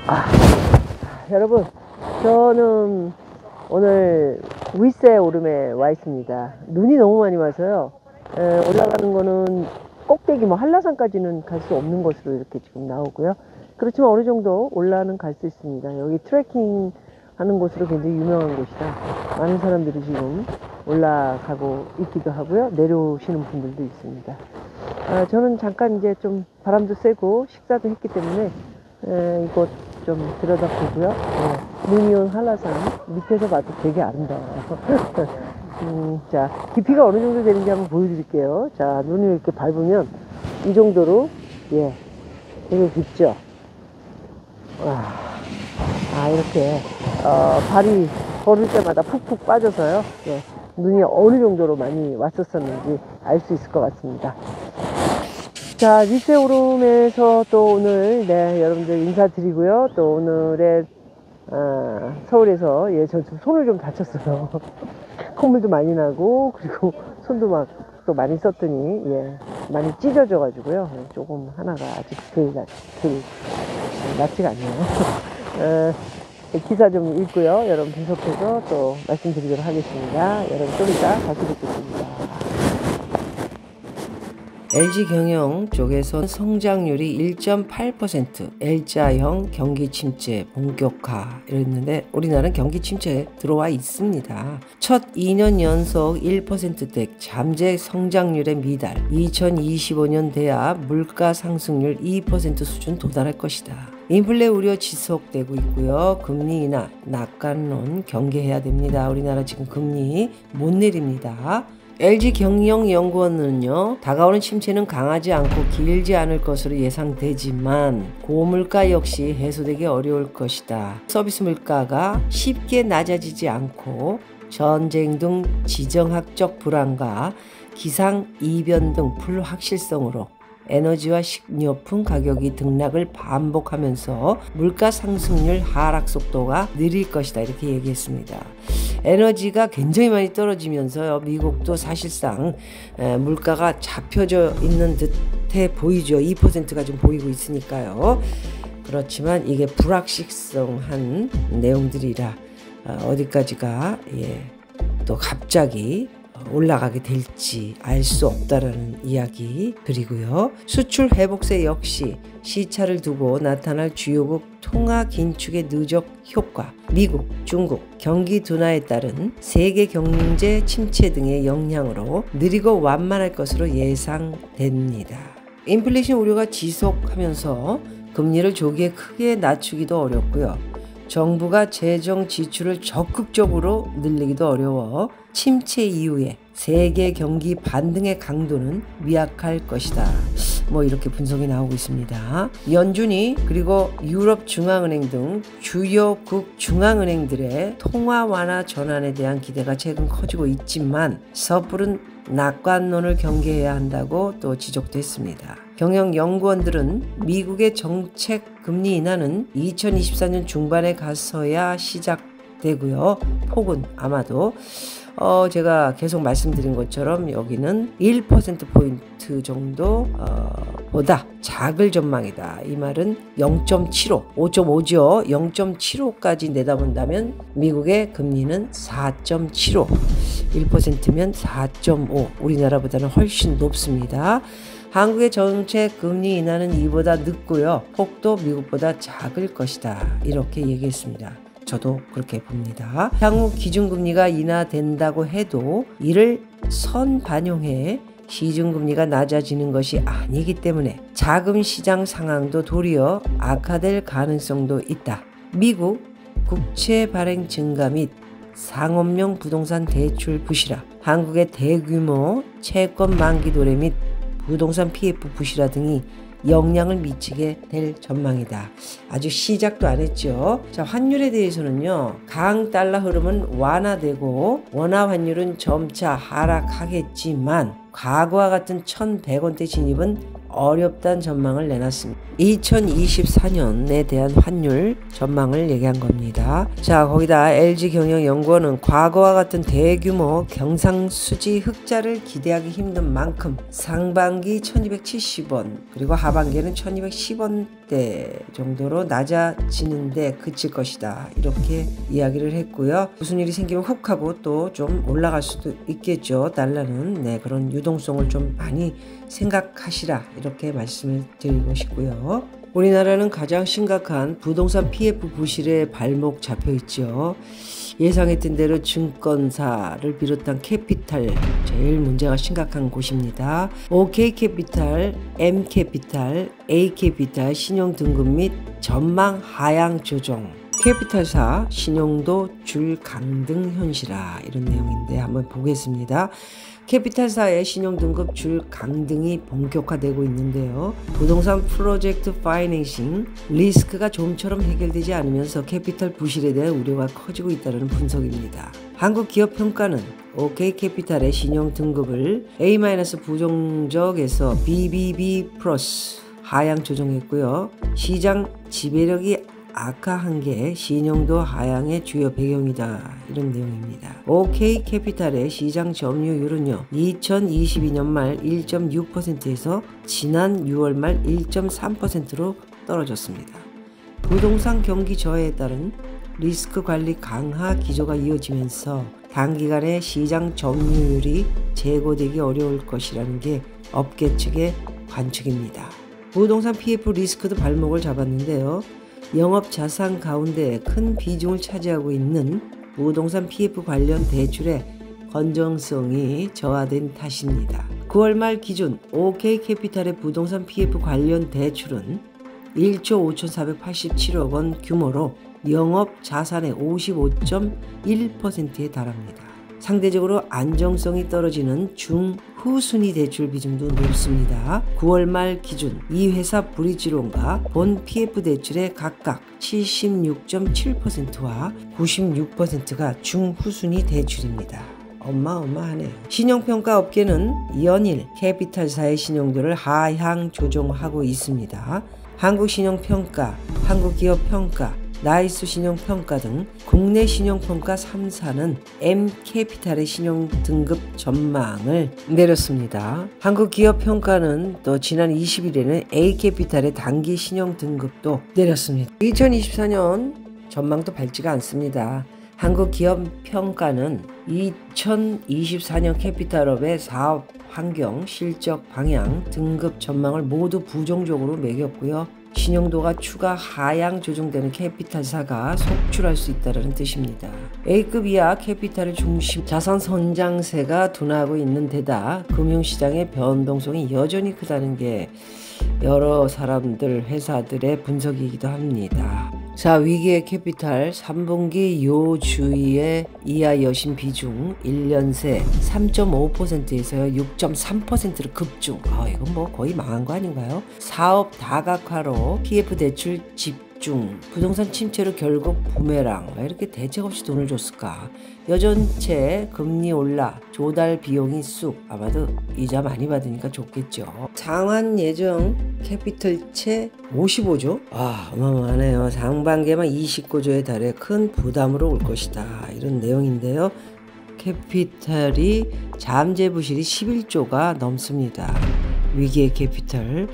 아, 여러분, 저는 오늘 윗세 오름에 와 있습니다. 눈이 너무 많이 와서요. 올라가는 거는 꼭대기 한라산까지는 갈 수 없는 것으로 이렇게 지금 나오고요. 그렇지만 어느 정도 올라는 갈 수 있습니다. 여기 트레킹 하는 곳으로 굉장히 유명한 곳이라 많은 사람들이 지금 올라가고 있기도 하고요. 내려오시는 분들도 있습니다. 저는 잠깐 이제 좀 바람도 쐬고 식사도 했기 때문에 이곳 좀 들여다보고요. 눈이 온 한라산 밑에서 봐도 되게 아름다워요. 자, 깊이가 어느 정도 되는지 한번 보여드릴게요. 자, 눈이 이렇게 밟으면 이 정도로 되게 깊죠. 이렇게 발이 걸을 때마다 푹푹 빠져서요. 눈이 어느 정도로 많이 왔었었는지 알 수 있을 것 같습니다. 자, 윗세 오름에서 또 오늘 여러분들 인사드리고요. 또 오늘의 서울에서 저 손을 좀 다쳤어요. 콧물도 많이 나고 그리고 손도 막 또 많이 썼더니 많이 찢어져 가지고요. 조금 하나가 아직 낫지가 않네요. 기사 좀 읽고요. 여러분 분석해서 또 말씀드리도록 하겠습니다. 여러분 좀 이따 다시 뵙겠습니다. LG경영 쪽에서 성장률이 1.8%, L자형 경기 침체 본격화 이랬는데 우리나라는 경기 침체에 들어와 있습니다. 첫 2년 연속 1%대 잠재 성장률에 미달, 2025년 돼야 물가 상승률 2% 수준 도달할 것이다. 인플레 우려 지속되고 있고요. 금리 인하, 낙관론 경계해야 됩니다. 우리나라 지금 금리 못 내립니다. LG경영연구원은요, 다가오는 침체는 강하지 않고 길지 않을 것으로 예상되지만 고물가 역시 해소되기 어려울 것이다. 서비스 물가가 쉽게 낮아지지 않고 전쟁 등 지정학적 불안과 기상이변 등 불확실성으로 에너지와 식료품 가격이 등락을 반복하면서 물가 상승률 하락 속도가 느릴 것이다. 이렇게 얘기했습니다. 에너지가 굉장히 많이 떨어지면서요. 미국도 사실상 물가가 잡혀져 있는 듯해 보이죠. 2%가 좀 보이고 있으니까요. 그렇지만 이게 불확실성한 내용들이라 어디까지가 또 갑자기 올라가게 될지 알 수 없다라는 이야기. 그리고요, 수출 회복세 역시 시차를 두고 나타날 주요국 통화 긴축의 누적 효과, 미국, 중국 경기 둔화에 따른 세계 경제 침체 등의 영향으로 느리고 완만할 것으로 예상됩니다. 인플레이션 우려가 지속하면서 금리를 조기에 크게 낮추기도 어렵고요. 정부가 재정 지출을 적극적으로 늘리기도 어려워 침체 이후에 세계 경기 반등의 강도는 미약할 것이다. 이렇게 분석이 나오고 있습니다. 연준이 그리고 유럽 중앙은행 등 주요국 중앙은행들의 통화 완화 전환에 대한 기대가 최근 커지고 있지만 섣부른 낙관론을 경계해야 한다고 또 지적됐습니다. 경영연구원들은 미국의 정책 금리 인하는 2024년 중반에 가서야 시작되고요. 폭은 아마도 제가 계속 말씀드린 것처럼 여기는 1%포인트 정도 보다 작을 전망이다. 이 말은 0.75, 5.5죠. 0.75까지 내다본다면 미국의 금리는 4.75, 1%면 4.5, 우리나라보다는 훨씬 높습니다. 한국의 정책 금리 인하는 이보다 늦고요. 폭도 미국보다 작을 것이다. 이렇게 얘기했습니다. 저도 그렇게 봅니다. 향후 기준금리가 인하된다고 해도 이를 선반영해 시중금리가 낮아지는 것이 아니기 때문에 자금 시장 상황도 도리어 악화될 가능성도 있다. 미국 국채 발행 증가 및 상업용 부동산 대출 부실화, 한국의 대규모 채권 만기 도래 및 부동산 PF 부실화 등이 영향을 미치게 될 전망이다. 아주 시작도 안 했죠. 자, 환율에 대해서는요, 강 달러 흐름은 완화되고 원화 환율은 점차 하락하겠지만 과거와 같은 1,100원대 진입은 어렵다는 전망을 내놨습니다. 2024년에 대한 환율 전망을 얘기한 겁니다. 자, 거기다 LG경영연구원은 과거와 같은 대규모 경상수지 흑자를 기대하기 힘든 만큼 상반기 1270원 그리고 하반기에는 1210원 30대 정도로 낮아지는데 그칠 것이다. 이렇게 이야기를 했고요. 무슨 일이 생기면 훅 하고 또 좀 올라갈 수도 있겠죠. 달러는. 네, 그런 유동성을 좀 많이 생각하시라. 이렇게 말씀을 드리고 싶고요. 우리나라는 가장 심각한 부동산 PF 부실에 발목 잡혀 있죠. 예상했던 대로 증권사를 비롯한 캐피탈 제일 문제가 심각한 곳입니다. OK캐피탈, M캐피탈, A캐피탈 신용 등급 및 전망 하향 조정, 캐피탈사 신용도 줄 강등 현실화, 이런 내용인데 한번 보겠습니다. 캐피탈사의 신용등급 줄 강등이 본격화되고 있는데요. 부동산 프로젝트 파이낸싱 리스크가 좀처럼 해결되지 않으면서 캐피탈 부실에 대한 우려가 커지고 있다는 분석입니다. 한국기업평가는 OK캐피탈의 신용등급을 A- 부정적에서 BBB 플러스 하향 조정했고요. 시장 지배력이 악화한 게 신용도 하향의 주요 배경이다. 이런 내용입니다. OK캐피탈의 시장 점유율은요. 2022년 말 1.6%에서 지난 6월 말 1.3%로 떨어졌습니다. 부동산 경기 저하에 따른 리스크 관리 강화 기조가 이어지면서 단기간에 시장 점유율이 제고되기 어려울 것이라는 게 업계 측의 관측입니다. 부동산 PF 리스크도 발목을 잡았는데요. 영업 자산 가운데 큰 비중을 차지하고 있는 부동산 PF 관련 대출의 건전성이 저하된 탓입니다. 9월 말 기준 OK캐피탈의 부동산 PF 관련 대출은 1조 5,487억 원 규모로 영업 자산의 55.1%에 달합니다. 상대적으로 안정성이 떨어지는 중후순위 대출 비중도 높습니다. 9월 말 기준 이 회사 브리지론과 본 PF 대출의 각각 76.7%와 96%가 중후순위 대출입니다. 어마어마하네요. 신용평가 업계는 연일 캐피탈사의 신용도를 하향 조정하고 있습니다. 한국신용평가, 한국기업평가, 나이스 신용평가 등 국내 신용평가 3사는 M캐피탈의 신용등급 전망을 내렸습니다. 한국기업평가는 또 지난 20일에는 A캐피탈의 단기 신용등급도 내렸습니다. 2024년 전망도 밝지가 않습니다. 한국기업평가는 2024년 캐피탈업의 사업 환경, 실적 방향, 등급 전망을 모두 부정적으로 매겼고요. 신용도가 추가 하향 조정되는 캐피탈사가 속출할 수 있다는 뜻입니다. A급 이하 캐피탈을 중심 자산 선장세가 둔화하고 있는 데다 금융시장의 변동성이 여전히 크다는 게 여러 사람들, 회사들의 분석이기도 합니다. 자, 위기의 캐피탈 3분기 요주의 이하 여신 비중 1년 새 3.5%에서 6.3%로 급증. 이건 뭐 거의 망한 거 아닌가요? 사업 다각화로 PF 대출 집중, 부동산 침체로 결국 부메랑. 왜 이렇게 대책 없이 돈을 줬을까? 여전체 금리 올라 조달 비용이 쑥. 아마도 이자 많이 받으니까 좋겠죠. 상환 예정 캐피털채 55조? 어마어마하네요. 상반기에만 29조에 달해 큰 부담으로 올 것이다. 이런 내용인데요. 캐피탈이 잠재 부실이 11조가 넘습니다. 위기의 캐피탈.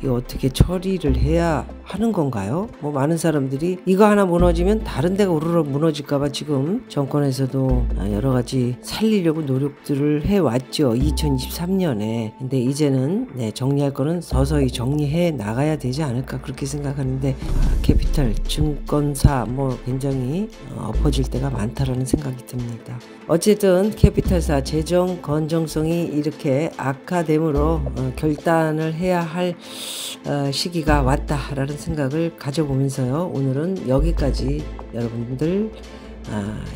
이거 어떻게 처리를 해야 하는 건가요? 뭐 많은 사람들이 이거 하나 무너지면 다른 데가 우르르 무너질까봐 지금 정권에서도 여러 가지 살리려고 노력들을 해왔죠. 2023년에. 근데 이제는 정리할 거는 서서히 정리해 나가야 되지 않을까 그렇게 생각하는데 캐피탈, 증권사 뭐 굉장히 엎어질 때가 많다라는 생각이 듭니다. 어쨌든 캐피탈사 재정 건전성이 이렇게 악화됨으로 결단을 해야 할 시기가 왔다라는 생각을 가져보면서요. 오늘은 여기까지 여러분들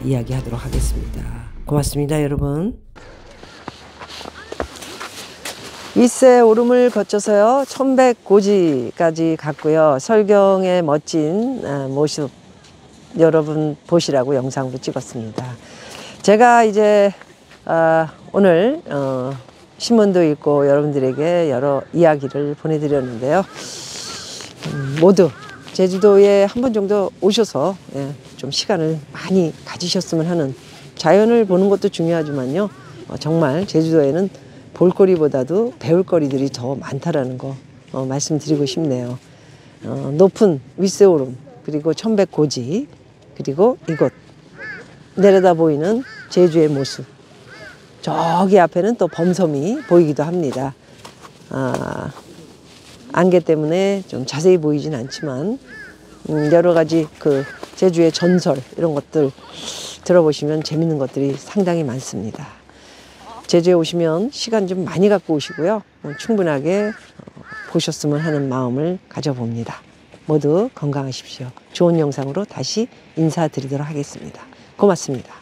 이야기하도록 하겠습니다. 고맙습니다, 여러분. 윗세 오름을 거쳐서요. 천백고지까지 갔고요. 설경의 멋진 모습 여러분 보시라고 영상도 찍었습니다. 제가 이제 오늘 신문도 읽고 여러분들에게 여러 이야기를 보내드렸는데요. 모두 제주도에 한 번 정도 오셔서 좀 시간을 많이 가지셨으면 하는, 자연을 보는 것도 중요하지만요. 정말 제주도에는 볼거리보다도 배울거리들이 더 많다라는 거 말씀드리고 싶네요. 높은 윗세오름, 그리고 천백고지, 그리고 이곳 내려다 보이는 제주의 모습, 저기 앞에는 또 범섬이 보이기도 합니다. 안개 때문에 좀 자세히 보이진 않지만 여러 가지 그 제주의 전설 이런 것들 들어보시면 재밌는 것들이 상당히 많습니다. 제주에 오시면 시간 좀 많이 갖고 오시고요. 충분하게 보셨으면 하는 마음을 가져봅니다. 모두 건강하십시오. 좋은 영상으로 다시 인사드리도록 하겠습니다. 고맙습니다.